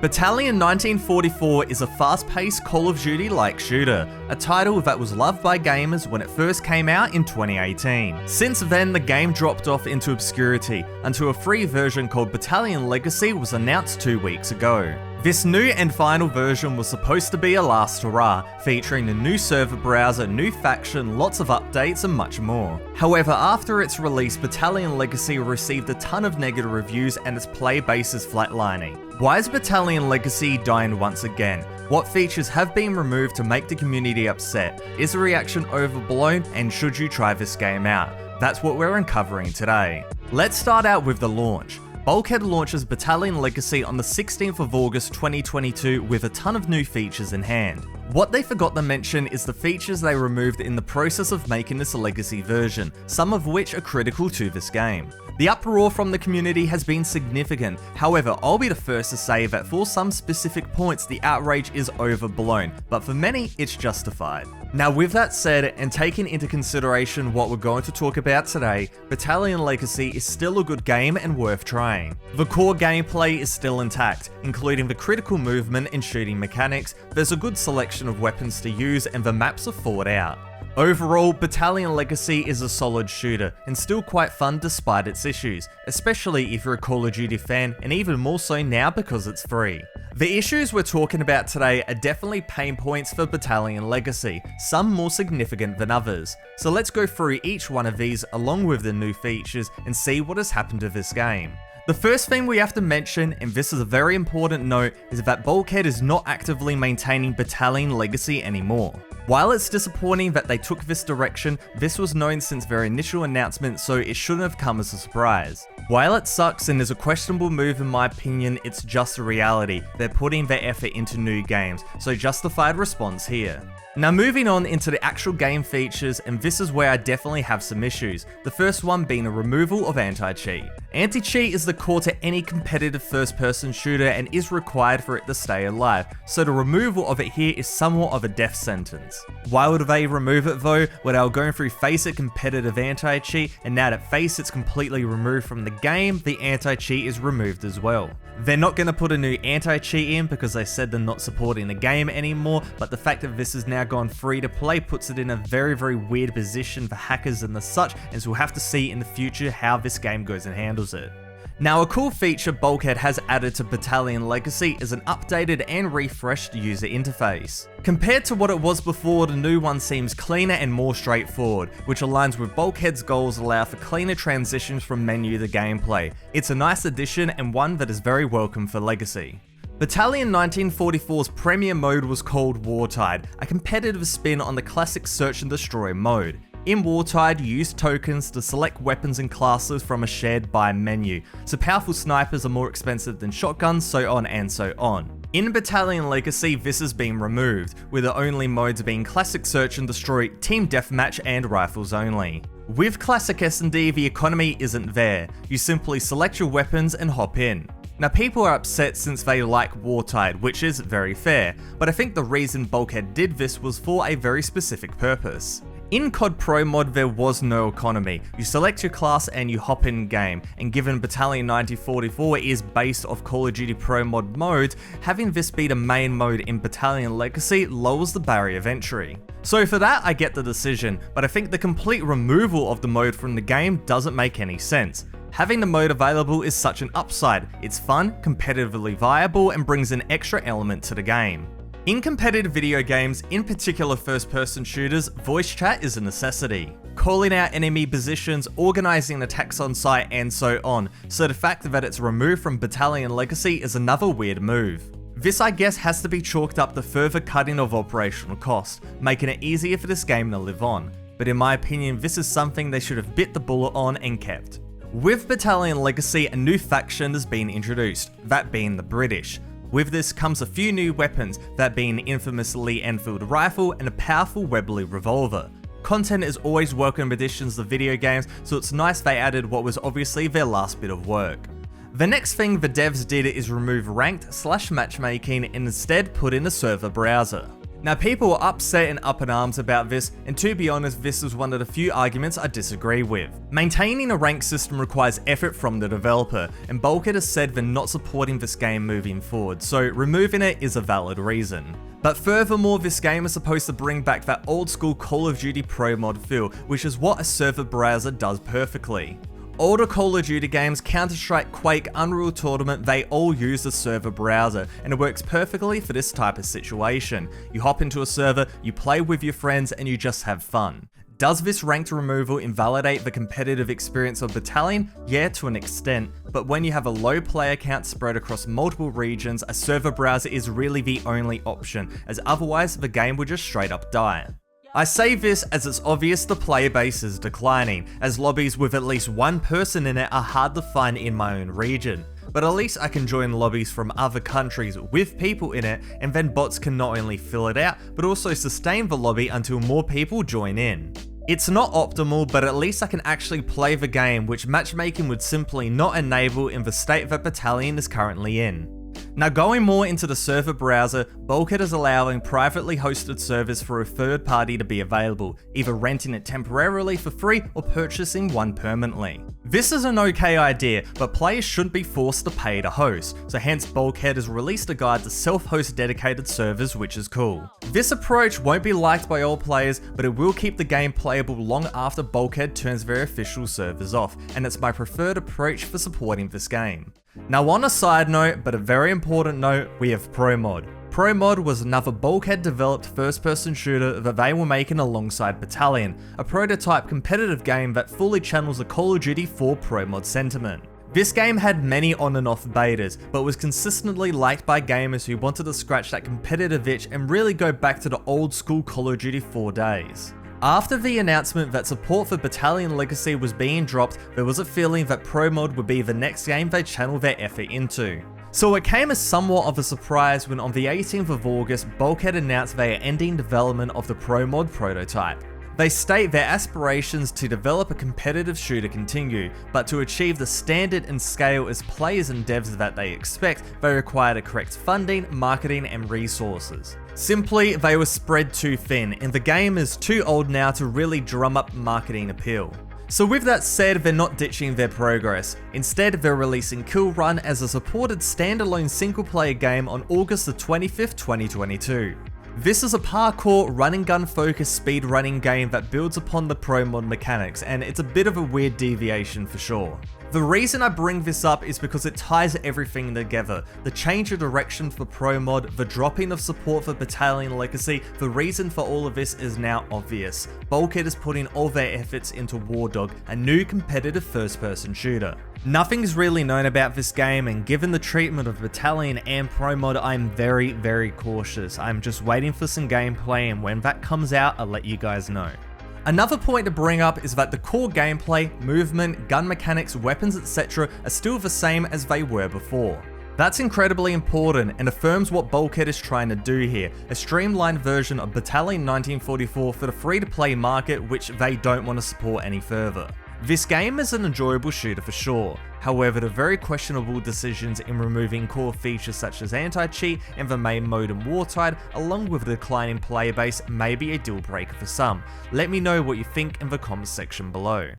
Battalion 1944 is a fast-paced Call of Duty-like shooter, a title that was loved by gamers when it first came out in 2018. Since then, the game dropped off into obscurity until a free version called Battalion Legacy was announced 2 weeks ago. This new and final version was supposed to be a last hurrah, featuring a new server browser, new faction, lots of updates and much more. However, after its release, Battalion Legacy received a ton of negative reviews and its play base is flatlining. Why is Battalion Legacy dying once again? What features have been removed to make the community upset? Is the reaction overblown, and should you try this game out? That's what we're uncovering today. Let's start out with the launch. Bulkhead launches Battalion Legacy on the 16th of August 2022 with a ton of new features in hand. What they forgot to mention is the features they removed in the process of making this legacy version, some of which are critical to this game. The uproar from the community has been significant, however, I'll be the first to say that for some specific points the outrage is overblown, but for many it's justified. Now with that said, and taking into consideration what we're going to talk about today, Battalion Legacy is still a good game and worth trying. The core gameplay is still intact, including the critical movement and shooting mechanics, there's a good selection of weapons to use and the maps are thought out. Overall, Battalion Legacy is a solid shooter, and still quite fun despite its issues, especially if you're a Call of Duty fan, and even more so now because it's free. The issues we're talking about today are definitely pain points for Battalion Legacy, some more significant than others. So let's go through each one of these along with the new features and see what has happened to this game. The first thing we have to mention, and this is a very important note, is that Bulkhead is not actively maintaining Battalion Legacy anymore. While it's disappointing that they took this direction, this was known since their initial announcement, so it shouldn't have come as a surprise. While it sucks and is a questionable move in my opinion, it's just a reality. They're putting their effort into new games, so justified response here. Now moving on into the actual game features, and this is where I definitely have some issues. The first one being the removal of anti-cheat. Anti-cheat is the core to any competitive first-person shooter and is required for it to stay alive, so the removal of it here is somewhat of a death sentence. Why would they remove it though? Well, they were going through FACEIT competitive anti-cheat, and now that FACEIT's completely removed from the game, the anti-cheat is removed as well. They're not going to put a new anti-cheat in because they said they're not supporting the game anymore, but the fact that this has now gone free to play puts it in a very weird position for hackers and the such, and so we'll have to see in the future how this game goes and handles it. Now, a cool feature Bulkhead has added to Battalion Legacy is an updated and refreshed user interface. Compared to what it was before, the new one seems cleaner and more straightforward, which aligns with Bulkhead's goals allow for cleaner transitions from menu to gameplay. It's a nice addition and one that is very welcome for Legacy. Battalion 1944's premier mode was called Wartide, a competitive spin on the classic search and destroy mode. In Wartide, you use tokens to select weapons and classes from a shared buy menu, so powerful snipers are more expensive than shotguns, so on and so on. In Battalion Legacy, this has been removed, with the only modes being Classic Search and Destroy, Team Deathmatch and Rifles only. With Classic S&D, the economy isn't there, you simply select your weapons and hop in. Now people are upset since they like Wartide, which is very fair, but I think the reason Bulkhead did this was for a very specific purpose. In COD Pro Mod there was no economy, you select your class and you hop in game, and given Battalion 1944 is based off Call of Duty Pro Mod mode, having this be the main mode in Battalion Legacy lowers the barrier of entry. So for that I get the decision, but I think the complete removal of the mode from the game doesn't make any sense. Having the mode available is such an upside, it's fun, competitively viable, and brings an extra element to the game. In competitive video games, in particular first-person shooters, voice chat is a necessity. Calling out enemy positions, organising attacks on site, and so on, so the fact that it's removed from Battalion Legacy is another weird move. This I guess has to be chalked up to further cutting of operational cost, making it easier for this game to live on. But in my opinion, this is something they should have bit the bullet on and kept. With Battalion Legacy, a new faction has been introduced, that being the British. With this comes a few new weapons, that being the infamous Lee Enfield rifle and a powerful Webley revolver. Content is always welcome additions to video games, so it's nice they added what was obviously their last bit of work. The next thing the devs did is remove ranked/matchmaking and instead put in a server browser. Now, people were upset and up in arms about this, and to be honest, this is one of the few arguments I disagree with. Maintaining a rank system requires effort from the developer, and Bulkhead has said they're not supporting this game moving forward, so removing it is a valid reason. But furthermore, this game is supposed to bring back that old school Call of Duty Pro Mod feel, which is what a server browser does perfectly. Older Call of Duty games, Counter-Strike, Quake, Unreal Tournament, they all use the server browser, and it works perfectly for this type of situation. You hop into a server, you play with your friends, and you just have fun. Does this ranked removal invalidate the competitive experience of Battalion? Yeah, to an extent, but when you have a low player count spread across multiple regions, a server browser is really the only option, as otherwise the game would just straight up die. I say this as it's obvious the player base is declining, as lobbies with at least one person in it are hard to find in my own region. But at least I can join lobbies from other countries with people in it, and then bots can not only fill it out, but also sustain the lobby until more people join in. It's not optimal, but at least I can actually play the game, which matchmaking would simply not enable in the state that Battalion is currently in. Now, going more into the server browser, Bulkhead is allowing privately hosted servers for a third party to be available, either renting it temporarily for free or purchasing one permanently. This is an okay idea, but players shouldn't be forced to pay to host, so hence Bulkhead has released a guide to self-host dedicated servers, which is cool. This approach won't be liked by all players, but it will keep the game playable long after Bulkhead turns their official servers off, and it's my preferred approach for supporting this game. Now, on a side note, but a very important note, we have ProMod. ProMod was another Bulkhead developed first-person shooter that they were making alongside Battalion, a prototype competitive game that fully channels the Call of Duty 4 ProMod sentiment. This game had many on and off betas, but was consistently liked by gamers who wanted to scratch that competitive itch and really go back to the old school Call of Duty 4 days. After the announcement that support for Battalion Legacy was being dropped, there was a feeling that ProMod would be the next game they channel their effort into. So it came as somewhat of a surprise when on the 18th of August, Bulkhead announced they are ending development of the ProMod prototype. They state their aspirations to develop a competitive shooter continue, but to achieve the standard and scale as players and devs that they expect, they require the correct funding, marketing, and resources. Simply, they were spread too thin, and the game is too old now to really drum up marketing appeal. So with that said, they're not ditching their progress. Instead, they're releasing Kill Run as a supported standalone single-player game on August the 25th, 2022. This is a parkour, run and gun focused speedrunning game that builds upon the ProMod mechanics, and it's a bit of a weird deviation for sure. The reason I bring this up is because it ties everything together. The change of direction for ProMod, the dropping of support for Battalion Legacy, the reason for all of this is now obvious. Bulkhead is putting all their efforts into War Dog, a new competitive first-person shooter. Nothing's really known about this game, and given the treatment of Battalion and ProMod, I'm very cautious. I'm just waiting for some gameplay, and when that comes out, I'll let you guys know. Another point to bring up is that the core gameplay, movement, gun mechanics, weapons, etc. are still the same as they were before. That's incredibly important and affirms what Bulkhead is trying to do here, a streamlined version of Battalion 1944 for the free-to-play market, which they don't want to support any further. This game is an enjoyable shooter for sure, however the very questionable decisions in removing core features such as anti-cheat and the main mode in Wartide, along with the declining player base, may be a deal breaker for some. Let me know what you think in the comments section below.